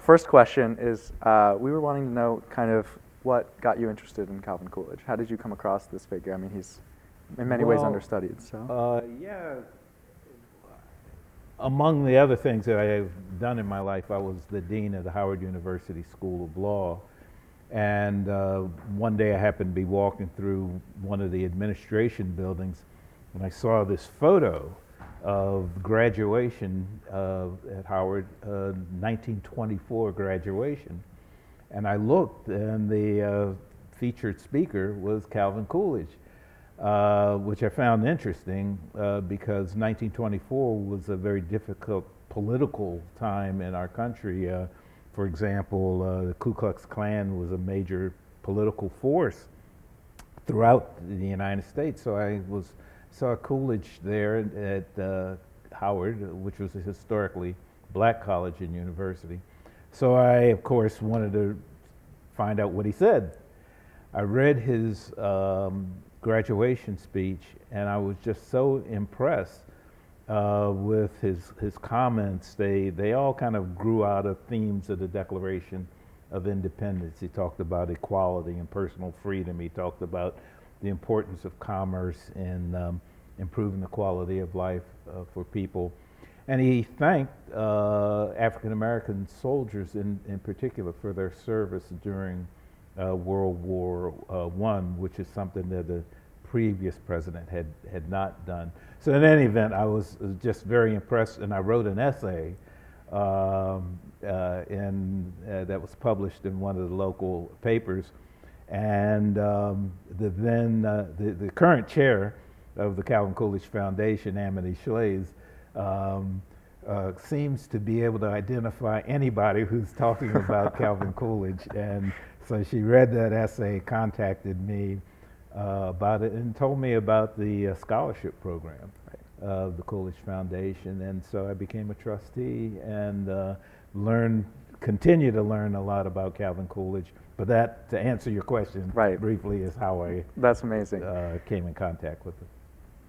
the first question is, we were wanting to know kind of what got you interested in Calvin Coolidge. How did you come across this figure? I mean, he's in many ways understudied. So. Yeah, among the other things that I have done in my life, I was the dean of the Howard University School of Law. And one day I happened to be walking through one of the administration buildings, and I saw this photo of graduation at Howard, 1924 graduation. And I looked, and the featured speaker was Calvin Coolidge, which I found interesting because 1924 was a very difficult political time in our country. For example, the Ku Klux Klan was a major political force throughout the United States. So I saw Coolidge there at Howard, which was a historically black college and university. So I, of course, wanted to find out what he said. I read his graduation speech, and I was just so impressed with his comments. They all kind of grew out of themes of the Declaration of Independence. He talked about equality and personal freedom. He talked about the importance of commerce in improving the quality of life for people. And he thanked African American soldiers in particular for their service during World War I, which is something that the previous president had not done. So in any event, I was just very impressed, and I wrote an essay that was published in one of the local papers. And the current chair of the Calvin Coolidge Foundation, Amity Schlaze, seems to be able to identify anybody who's talking about Calvin Coolidge. And so she read that essay, contacted me about it, and told me about the scholarship program of the Coolidge Foundation. And so I became a trustee and continue to learn a lot about Calvin Coolidge. But that, to answer your question briefly, is how I That's amazing. Came in contact with it.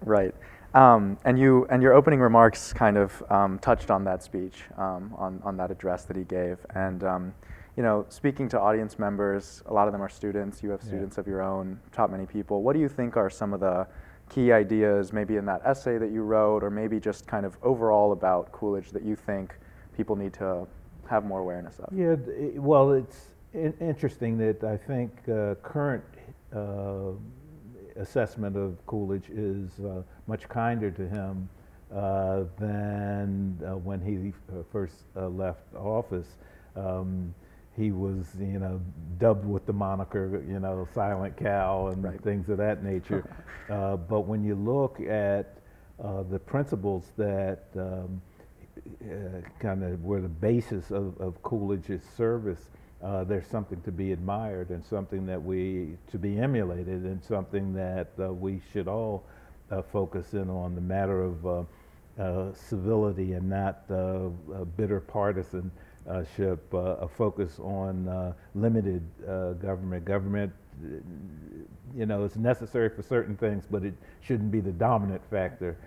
Right. And your opening remarks kind of touched on that speech, on that address that he gave. And speaking to audience members, a lot of them are students. You have students of your own, taught many people. What do you think are some of the key ideas, maybe in that essay that you wrote, or maybe just kind of overall about Coolidge, that you think people need to have more awareness of? Yeah, well, it's interesting that I think current assessment of Coolidge is much kinder to him than when he first left office. He was, dubbed with the moniker, Silent Cal and things of that nature. But when you look at the principles that kind of were the basis of Coolidge's service, there's something to be admired and something that to be emulated, and something that we should all focus in on, the matter of civility and not bitter partisanship, a focus on limited government. Government, is necessary for certain things, but it shouldn't be the dominant factor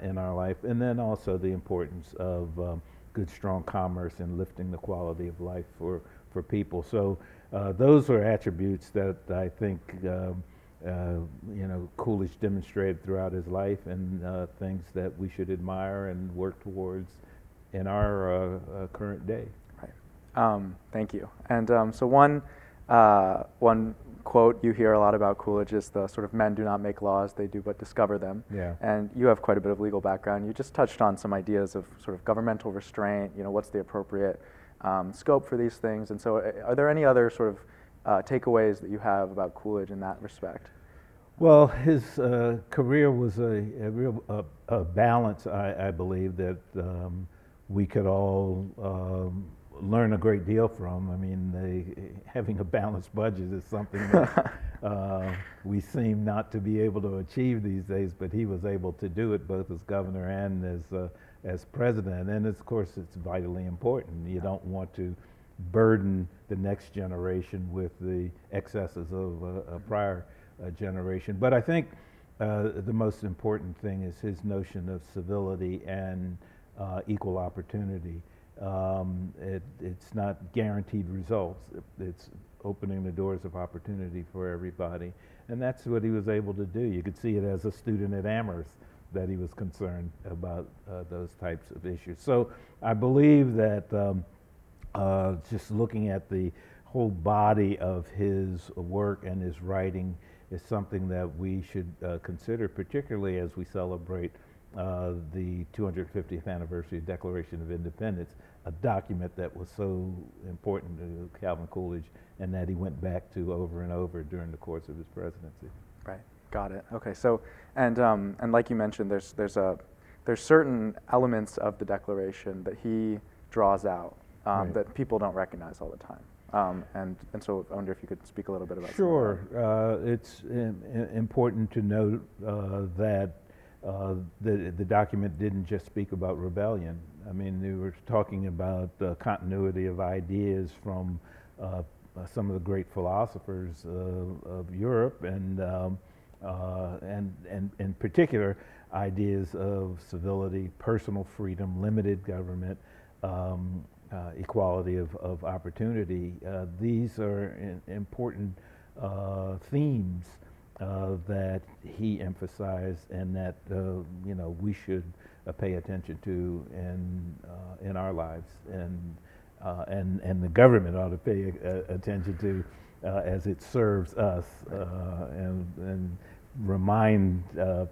in our life. And then also the importance of good, strong commerce and lifting the quality of life for people. So those are attributes that I think Coolidge demonstrated throughout his life, and things that we should admire and work towards in our current day. Right. Thank you. And so one quote you hear a lot about Coolidge is the sort of "men do not make laws, they do but discover them." Yeah. And you have quite a bit of legal background. You just touched on some ideas of sort of governmental restraint. What's the appropriate scope for these things? And so are there any other sort of takeaways that you have about Coolidge in that respect? Well, his career was a real balance, I believe, that we could all learn a great deal from. I mean, having a balanced budget is something that we seem not to be able to achieve these days, but he was able to do it both as governor and as president. And of course, it's vitally important. You don't want to burden the next generation with the excesses of a prior generation. But I think the most important thing is his notion of civility and equal opportunity. It's not guaranteed results. It's opening the doors of opportunity for everybody. And that's what he was able to do. You could see it as a student at Amherst that he was concerned about those types of issues. So I believe that just looking at the whole body of his work and his writing is something that we should consider, particularly as we celebrate the 250th anniversary of Declaration of Independence, a document that was so important to Calvin Coolidge and that he went back to over and over during the course of his presidency. Right. Got it. Okay. So, and like you mentioned, there's certain elements of the Declaration that he draws out Right. that people don't recognize all the time. And so I wonder if you could speak a little bit about Sure. It's important to note that the document didn't just speak about rebellion. I mean, they were talking about continuity of ideas from some of the great philosophers of Europe, and in particular, ideas of civility, personal freedom, limited government, equality of opportunity. These are important themes that he emphasized, and that we should pay attention to in our lives, and the government ought to pay attention to as it serves us, and remind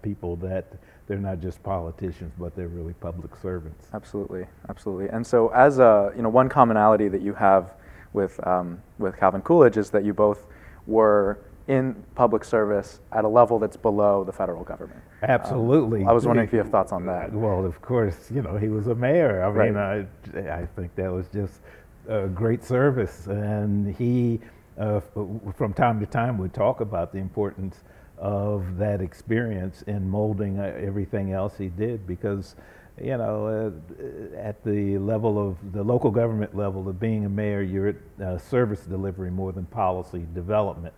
people that they're not just politicians, but they're really public servants. Absolutely, absolutely. And so, as one commonality that you have with Calvin Coolidge is that you both were in public service at a level that's below the federal government. Absolutely. I was wondering if you have thoughts on that. Well, of course, he was a mayor. I mean, Right. I think that was just a great service, and he, from time to time, would talk about the importance of that experience in molding everything else he did, because at the level of the local government level of being a mayor, you're at service delivery more than policy development.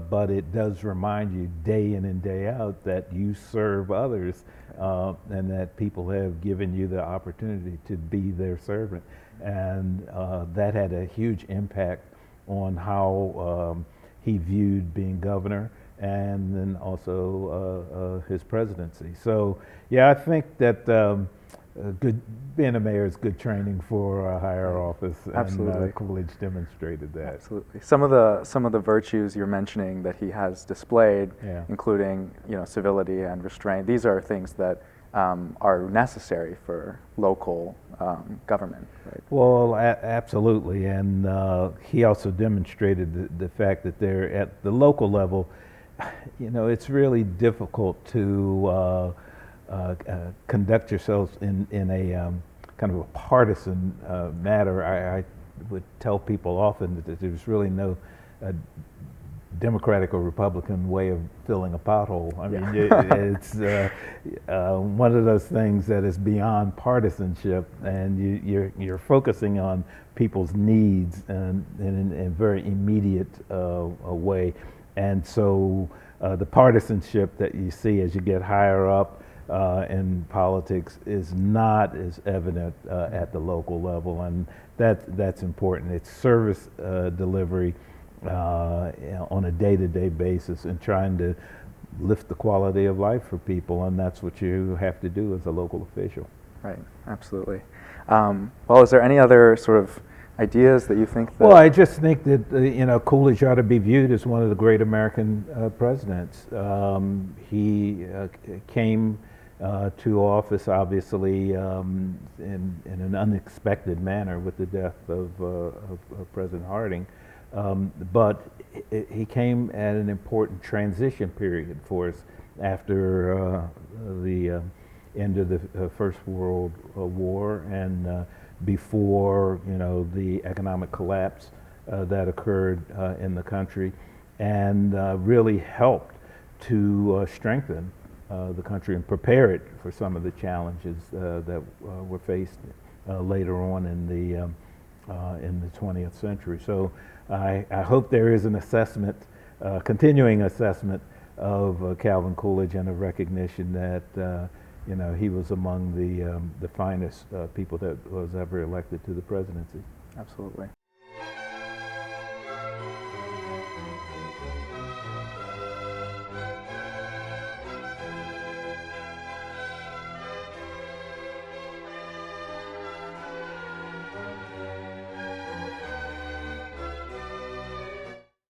But it does remind you day in and day out that you serve others, and that people have given you the opportunity to be their servant. And that had a huge impact on how he viewed being governor, and then also his presidency. So yeah, I think that being a mayor is good training for a higher office. Absolutely. And Coolidge demonstrated that. Absolutely. Some of the virtues you're mentioning that he has displayed, Yeah. including civility and restraint, these are things that are necessary for local government. Right? Well, absolutely, and he also demonstrated the fact that they're at the local level. It's really difficult to conduct yourselves in a kind of a partisan matter. I would tell people often that there's really no Democratic or Republican way of filling a pothole. I mean, it's one of those things that is beyond partisanship, and you're focusing on people's needs and in a very immediate way. And so the partisanship that you see as you get higher up in politics is not as evident at the local level, and that's important. It's service delivery on a day-to-day basis, and trying to lift the quality of life for people, and that's what you have to do as a local official. Right, absolutely. Well, is there any other sort of ideas that you think that... Well, I just think that Coolidge ought to be viewed as one of the great American presidents. He came to office, obviously, in an unexpected manner with the death of President Harding. But he came at an important transition period for us after the end of the First World War, and before the economic collapse that occurred in the country, and really helped to strengthen the country and prepare it for some of the challenges that were faced later on in the 20th century. So I hope there is an assessment, continuing assessment of Calvin Coolidge, and a recognition that you know, he was among the finest people that was ever elected to the presidency. Absolutely.